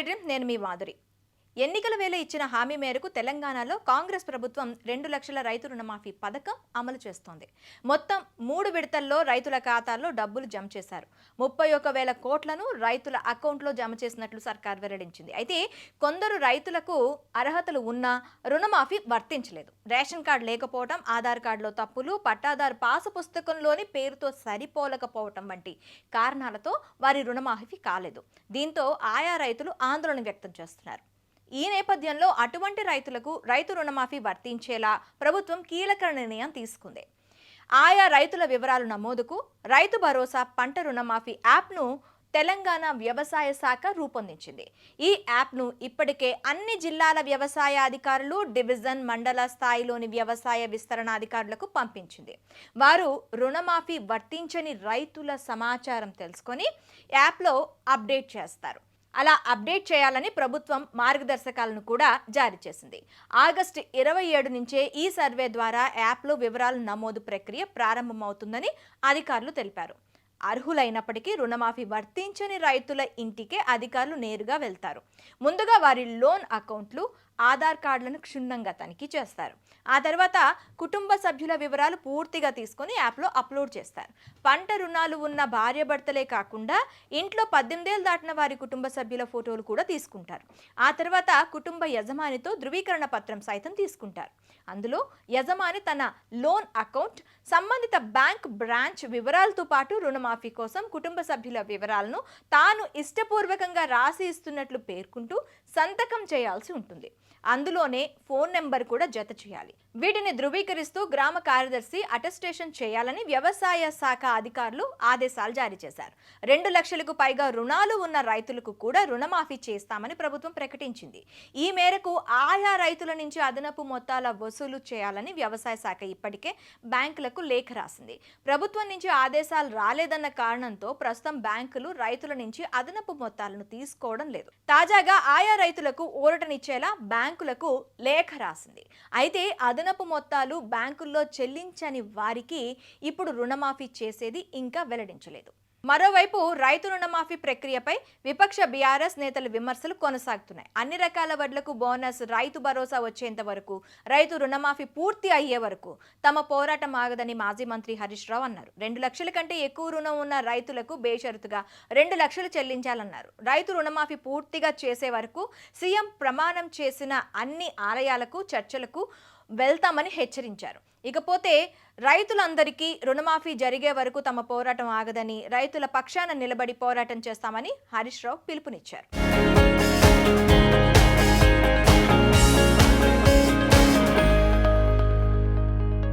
Dream, నేను మీ మాధురి. ఎన్నికల వేళ ఇచ్చిన హామీ మేరకు తెలంగాణలో కాంగ్రెస్ ప్రభుత్వం 2 లక్షల రైతు రుణమాఫీ పథకం అమలు చేస్తోంది. మొత్తం 3 విడతల్లో రైతుల ఖాతాల్లో డబ్బులు జమ చేశారు. 31,000 కోట్లను రైతుల అకౌంట్లో జమ చేసినట్లు సర్కార్ వెల్లడించింది. అయితే కొందరు రైతులకు అర్హతలు ఉన్నా రుణమాఫీ వర్తించలేదు. రేషన్ కార్డు లేకపోవడం, ఆధార్ కార్డులో తప్పులు, పట్టాదారు పాసు పుస్తకంలోని పేరుతో సరిపోలకపోవడం వంటి కారణాలతో వారి రుణమాఫీ కాలేదు. దీంతో ఆయా రైతులు ఆందోళన వ్యక్తం చేస్తున్నారు. ఈ నేపథ్యంలో అటువంటి రైతులకు రైతు రుణమాఫీ వర్తించేలా ప్రభుత్వం కీలక నిర్ణయం తీసుకుంది. ఆయా రైతుల వివరాలు నమోదుకు రైతు భరోసా పంట రుణమాఫీ యాప్ను తెలంగాణ వ్యవసాయ శాఖ రూపొందించింది. ఈ యాప్ను ఇప్పటికే అన్ని జిల్లాల వ్యవసాయ అధికారులు, డివిజన్, మండల స్థాయిలోని వ్యవసాయ విస్తరణ అధికారులకు పంపించింది. వారు రుణమాఫీ వర్తించని రైతుల సమాచారం తెలుసుకొని యాప్లో అప్డేట్ చేస్తారు. అలా అప్డేట్ చేయాలని ప్రభుత్వం మార్గదర్శకాలను కూడా జారీ చేసింది. ఆగస్టు 27 నుంచే ఈ సర్వే ద్వారా యాప్లో వివరాల నమోదు ప్రక్రియ ప్రారంభమవుతుందని అధికారులు తెలిపారు. అర్హులైనప్పటికీ రుణమాఫీ వర్తించని రైతుల ఇంటికే అధికారులు నేరుగా వెళ్తారు. ముందుగా వారి లోన్ అకౌంట్లు, ఆధార్ కార్డులను క్షుణ్ణంగా తనిఖీ చేస్తారు. ఆ తర్వాత కుటుంబ సభ్యుల వివరాలు పూర్తిగా తీసుకొని యాప్లో అప్లోడ్ చేస్తారు. పంట రుణాలు ఉన్న భార్యాభర్తలే కాకుండా ఇంట్లో 18 ఏళ్ళు దాటిన వారి కుటుంబ సభ్యుల ఫోటోలు కూడా తీసుకుంటారు. ఆ తర్వాత కుటుంబ యజమానితో ధృవీకరణ పత్రం సైతం తీసుకుంటారు. అందులో యజమాని తన లోన్ అకౌంట్, సంబంధిత బ్యాంక్ బ్రాంచ్ వివరాలతో పాటు రుణమాఫీ కోసం కుటుంబ సభ్యుల వివరాలను తాను ఇష్టపూర్వకంగా రాసి ఇస్తున్నట్లు పేర్కొంటూ సంతకం చేయాల్సి ఉంటుంది. అందులోనే ఫోన్ నెంబర్ కూడా జత చేయాలి. వీటిని ధృవీకరిస్తూ గ్రామ కార్యదర్శి అటెస్టేషన్ చేయాలని వ్యవసాయ శాఖ అధికారులు ఆదేశాలు జారీ చేశారు. 2 లక్షలకు పైగా రుణాలు ఉన్న రైతులకు కూడా రుణమాఫీ చేస్తామని ప్రభుత్వం ప్రకటించింది. ఈ మేరకు ఆయా రైతుల నుంచి అదనపు మొత్తాల వసూలు చేయాలని వ్యవసాయ శాఖ ఇప్పటికే బ్యాంకులకు లేఖ రాసింది. ప్రభుత్వం నుంచి ఆదేశాలు రాలేదన్న కారణంతో ప్రస్తుతం బ్యాంకులు రైతుల నుంచి అదనపు మొత్తాలను తీసుకోవడం లేదు. తాజాగా ఆయా రైతులకు ఊరటనిచ్చేలా బ్యాంకులకు లేఖ రాసింది. అయితే అదనపు మొత్తాలు బ్యాంకుల్లో చెల్లించని వారికి ఇప్పుడు రుణమాఫీ చేసేది ఇంకా వెల్లడించలేదు. మరోవైపు రైతు రుణమాఫీ ప్రక్రియపై విపక్ష బీఆర్ఎస్ నేతల విమర్శలు కొనసాగుతున్నాయి. అన్ని రకాల వడ్లకు బోనస్, రైతు భరోసా వచ్చేంత వరకు, రైతు రుణమాఫీ పూర్తి అయ్యే వరకు తమ పోరాటం ఆగదని మాజీ మంత్రి హరీష్ రావు అన్నారు. 2 లక్షల కంటే ఎక్కువ రుణం ఉన్న రైతులకు బేషరతుగా 2 లక్షలు చెల్లించాలన్నారు. రైతు రుణమాఫీ పూర్తిగా చేసే వరకు సీఎం ప్రమాణం చేసిన అన్ని ఆలయాలకు, చర్చలకు వెళ్తామని హెచ్చరించారు. ఇకపోతే రైతులందరికీ రుణమాఫీ జరిగే వరకు తమ పోరాటం ఆగదని, రైతుల పక్షాన నిలబడి పోరాటం చేస్తామని హరీష్ రావు పిలుపునిచ్చారు.